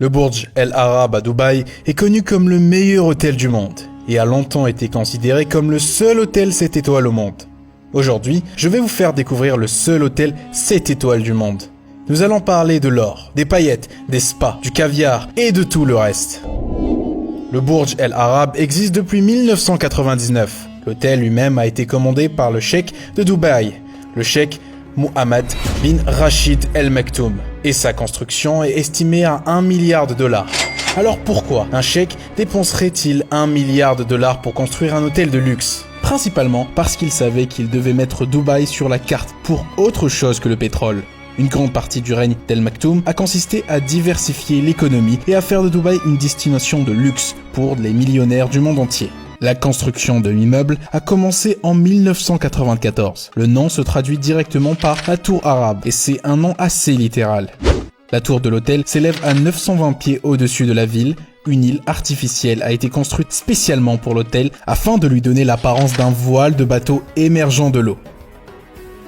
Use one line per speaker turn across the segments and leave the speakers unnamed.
Le Burj Al Arab à Dubaï est connu comme le meilleur hôtel du monde et a longtemps été considéré comme le seul hôtel 7 étoiles au monde. Aujourd'hui, je vais vous faire découvrir le seul hôtel 7 étoiles du monde. Nous allons parler de l'or, des paillettes, des spas, du caviar et de tout le reste. Le Burj Al Arab existe depuis 1999. L'hôtel lui-même a été commandé par le cheikh de Dubaï, le cheikh Mohammed bin Rashid Al Maktoum, et sa construction est estimée à 1 milliard de dollars. Alors pourquoi un cheikh dépenserait-il 1 milliard de dollars pour construire un hôtel de luxe? Principalement parce qu'il savait qu'il devait mettre Dubaï sur la carte pour autre chose que le pétrole. Une grande partie du règne d'Al Maktoum a consisté à diversifier l'économie et à faire de Dubaï une destination de luxe pour les millionnaires du monde entier. La construction de l'immeuble a commencé en 1994. Le nom se traduit directement par la tour arabe et c'est un nom assez littéral. La tour de l'hôtel s'élève à 920 pieds au-dessus de la ville. Une île artificielle a été construite spécialement pour l'hôtel afin de lui donner l'apparence d'un voile de bateau émergeant de l'eau.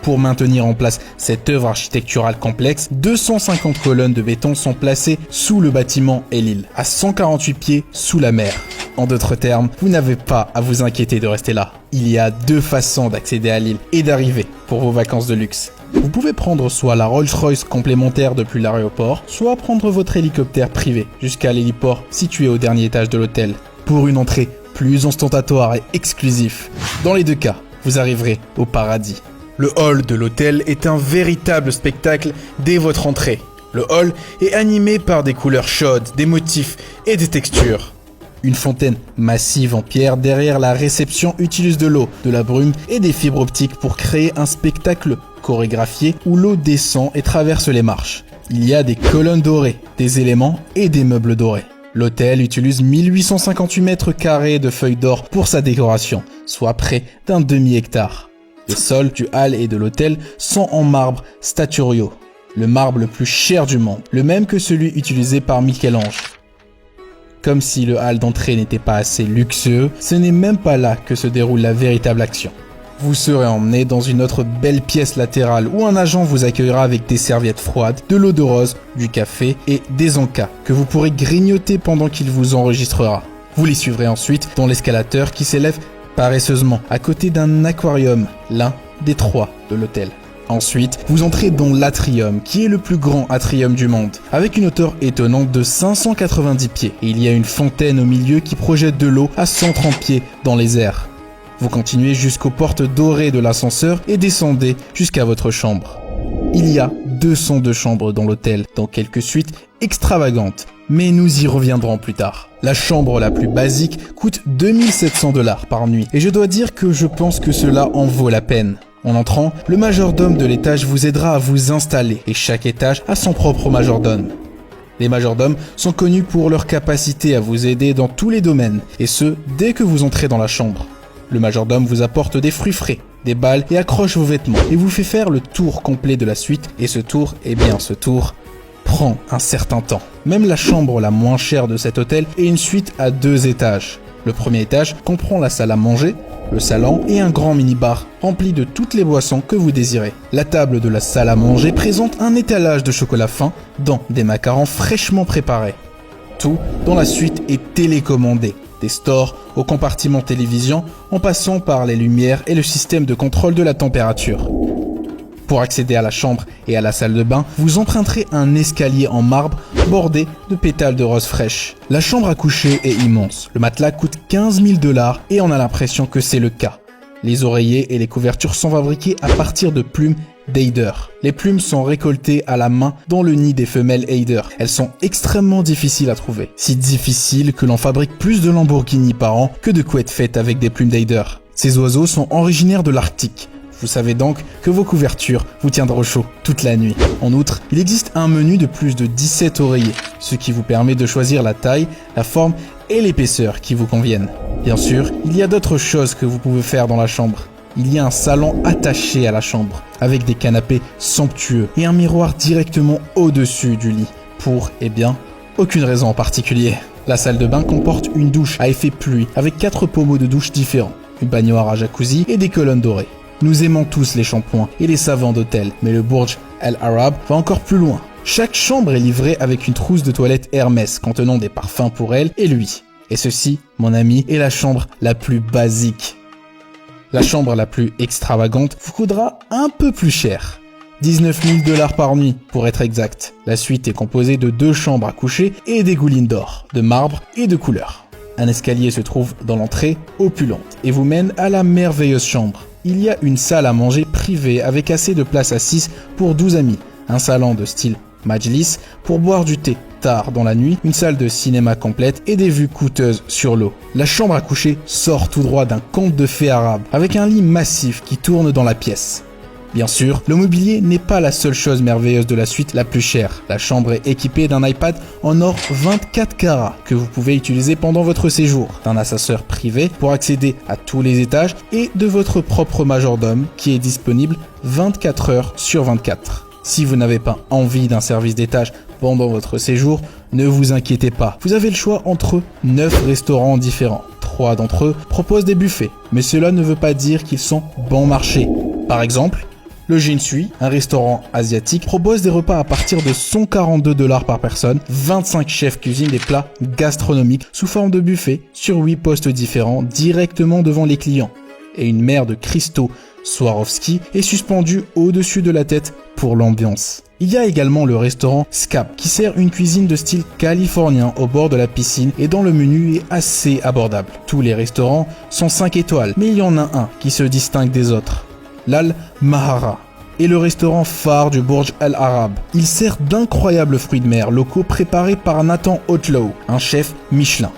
Pour maintenir en place cette œuvre architecturale complexe, 250 colonnes de béton sont placées sous le bâtiment et l'île, à 148 pieds sous la mer. En d'autres termes, vous n'avez pas à vous inquiéter de rester là. Il y a deux façons d'accéder à l'île et d'arriver pour vos vacances de luxe. Vous pouvez prendre soit la Rolls-Royce complémentaire depuis l'aéroport, soit prendre votre hélicoptère privé jusqu'à l'héliport situé au dernier étage de l'hôtel, pour une entrée plus ostentatoire et exclusive. Dans les deux cas, vous arriverez au paradis. Le hall de l'hôtel est un véritable spectacle dès votre entrée. Le hall est animé par des couleurs chaudes, des motifs et des textures. Une fontaine massive en pierre derrière la réception utilise de l'eau, de la brume et des fibres optiques pour créer un spectacle chorégraphié où l'eau descend et traverse les marches. Il y a des colonnes dorées, des éléments et des meubles dorés. L'hôtel utilise 1858 mètres carrés de feuilles d'or pour sa décoration, soit près d'un demi-hectare. Les sols du hall et de l'hôtel sont en marbre Statuario, le marbre le plus cher du monde, le même que celui utilisé par Michel-Ange. Comme si le hall d'entrée n'était pas assez luxueux, ce n'est même pas là que se déroule la véritable action. Vous serez emmené dans une autre belle pièce latérale où un agent vous accueillera avec des serviettes froides, de l'eau de rose, du café et des encas que vous pourrez grignoter pendant qu'il vous enregistrera. Vous les suivrez ensuite dans l'escalateur qui s'élève paresseusement à côté d'un aquarium, l'un des 3 de l'hôtel. Ensuite, vous entrez dans l'atrium, qui est le plus grand atrium du monde, avec une hauteur étonnante de 590 pieds. Et il y a une fontaine au milieu qui projette de l'eau à 130 pieds dans les airs. Vous continuez jusqu'aux portes dorées de l'ascenseur et descendez jusqu'à votre chambre. Il y a 202 chambres dans l'hôtel, dans quelques suites extravagantes, mais nous y reviendrons plus tard. La chambre la plus basique coûte 2700 $ par nuit, et je dois dire que je pense que cela en vaut la peine. En entrant, le majordome de l'étage vous aidera à vous installer, et chaque étage a son propre majordome. Les majordomes sont connus pour leur capacité à vous aider dans tous les domaines, et ce, dès que vous entrez dans la chambre. Le majordome vous apporte des fruits frais, des balles et accroche vos vêtements, et vous fait faire le tour complet de la suite, et ce tour prend un certain temps. Même la chambre la moins chère de cet hôtel est une suite à 2 étages. Le premier étage comprend la salle à manger, le salon et un grand mini-bar rempli de toutes les boissons que vous désirez. La table de la salle à manger présente un étalage de chocolat fin dans des macarons fraîchement préparés. Tout dans la suite est télécommandé, des stores au compartiment télévision en passant par les lumières et le système de contrôle de la température. Pour accéder à la chambre et à la salle de bain, vous emprunterez un escalier en marbre bordé de pétales de rose fraîche. La chambre à coucher est immense. Le matelas coûte 15 000 $ et on a l'impression que c'est le cas. Les oreillers et les couvertures sont fabriqués à partir de plumes d'eider. Les plumes sont récoltées à la main dans le nid des femelles eider. Elles sont extrêmement difficiles à trouver. Si difficiles que l'on fabrique plus de Lamborghini par an que de couettes faites avec des plumes d'eider. Ces oiseaux sont originaires de l'Arctique. Vous savez donc que vos couvertures vous tiendront chaud toute la nuit. En outre, il existe un menu de plus de 17 oreillers, ce qui vous permet de choisir la taille, la forme et l'épaisseur qui vous conviennent. Bien sûr, il y a d'autres choses que vous pouvez faire dans la chambre. Il y a un salon attaché à la chambre, avec des canapés somptueux et un miroir directement au-dessus du lit, pour, aucune raison en particulier. La salle de bain comporte une douche à effet pluie, avec 4 pommeaux de douche différents, une baignoire à jacuzzi et des colonnes dorées. Nous aimons tous les shampoings et les savons d'hôtel, mais le Burj Al Arab va encore plus loin. Chaque chambre est livrée avec une trousse de toilette Hermès contenant des parfums pour elle et lui. Et ceci, mon ami, est la chambre la plus basique. La chambre la plus extravagante vous coûtera un peu plus cher. 19 000 $ par nuit, pour être exact. La suite est composée de 2 chambres à coucher et des goulines d'or, de marbre et de couleur. Un escalier se trouve dans l'entrée, opulente, et vous mène à la merveilleuse chambre. Il y a une salle à manger privée avec assez de place assise pour 12 amis, un salon de style Majlis pour boire du thé tard dans la nuit, une salle de cinéma complète et des vues coûteuses sur l'eau. La chambre à coucher sort tout droit d'un conte de fées arabe, avec un lit massif qui tourne dans la pièce. Bien sûr, le mobilier n'est pas la seule chose merveilleuse de la suite la plus chère. La chambre est équipée d'un iPad en or 24 carats que vous pouvez utiliser pendant votre séjour, d'un ascenseur privé pour accéder à tous les étages et de votre propre majordome qui est disponible 24 heures sur 24. Si vous n'avez pas envie d'un service d'étage pendant votre séjour, ne vous inquiétez pas. Vous avez le choix entre 9 restaurants différents. 3 d'entre eux proposent des buffets, mais cela ne veut pas dire qu'ils sont bon marché. Par exemple, le Jinsui, un restaurant asiatique, propose des repas à partir de 142 $ par personne. 25 chefs cuisinent des plats gastronomiques sous forme de buffet sur 8 postes différents directement devant les clients. Et une mer de cristaux Swarovski est suspendue au-dessus de la tête pour l'ambiance. Il y a également le restaurant Scap qui sert une cuisine de style californien au bord de la piscine et dont le menu est assez abordable. Tous les restaurants sont 5 étoiles, mais il y en a un qui se distingue des autres. L'Al Mahara est le restaurant phare du Burj Al Arab. Il sert d'incroyables fruits de mer locaux préparés par Nathan Outlaw, un chef Michelin.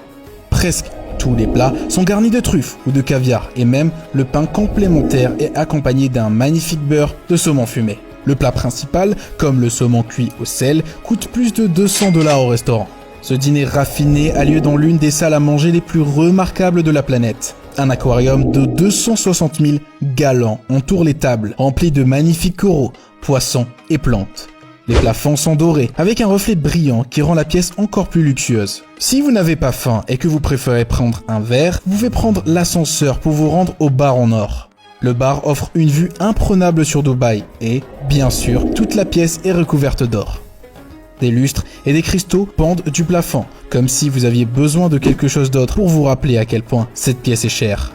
Presque tous les plats sont garnis de truffes ou de caviar et même le pain complémentaire est accompagné d'un magnifique beurre de saumon fumé. Le plat principal, comme le saumon cuit au sel, coûte plus de 200 $ au restaurant. Ce dîner raffiné a lieu dans l'une des salles à manger les plus remarquables de la planète. Un aquarium de 260 000 gallons entoure les tables, remplis de magnifiques coraux, poissons et plantes. Les plafonds sont dorés, avec un reflet brillant qui rend la pièce encore plus luxueuse. Si vous n'avez pas faim et que vous préférez prendre un verre, vous pouvez prendre l'ascenseur pour vous rendre au bar en or. Le bar offre une vue imprenable sur Dubaï et, bien sûr, toute la pièce est recouverte d'or. Des lustres et des cristaux pendent du plafond, comme si vous aviez besoin de quelque chose d'autre pour vous rappeler à quel point cette pièce est chère.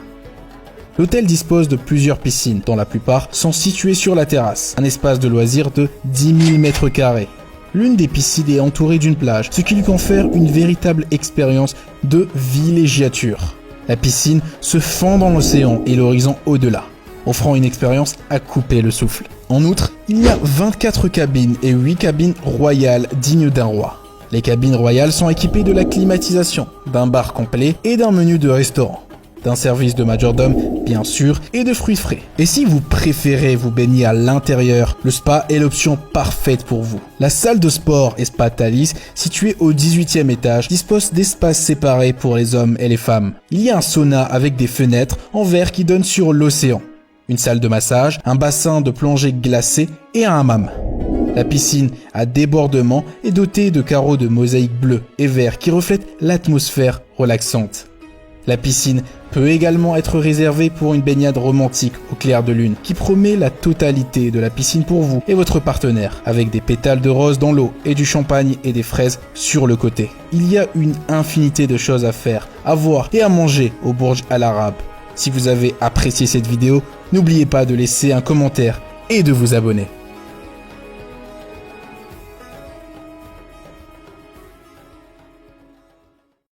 L'hôtel dispose de plusieurs piscines, dont la plupart sont situées sur la terrasse, un espace de loisirs de 10 000 mètres carrés. L'une des piscines est entourée d'une plage, ce qui lui confère une véritable expérience de villégiature. La piscine se fond dans l'océan et l'horizon au-delà, offrant une expérience à couper le souffle. En outre, il y a 24 cabines et 8 cabines royales dignes d'un roi. Les cabines royales sont équipées de la climatisation, d'un bar complet et d'un menu de restaurant, d'un service de majordome bien sûr et de fruits frais. Et si vous préférez vous baigner à l'intérieur, le spa est l'option parfaite pour vous. La salle de sport et spa Thalys, située au 18e étage, dispose d'espaces séparés pour les hommes et les femmes. Il y a un sauna avec des fenêtres en verre qui donnent sur l'océan, une salle de massage, un bassin de plongée glacé et un hammam. La piscine à débordement est dotée de carreaux de mosaïque bleu et vert qui reflètent l'atmosphère relaxante. La piscine peut également être réservée pour une baignade romantique au clair de lune qui promet la totalité de la piscine pour vous et votre partenaire, avec des pétales de rose dans l'eau et du champagne et des fraises sur le côté. Il y a une infinité de choses à faire, à voir et à manger au Burj Al Arab. Si vous avez apprécié cette vidéo, n'oubliez pas de laisser un commentaire et de vous abonner.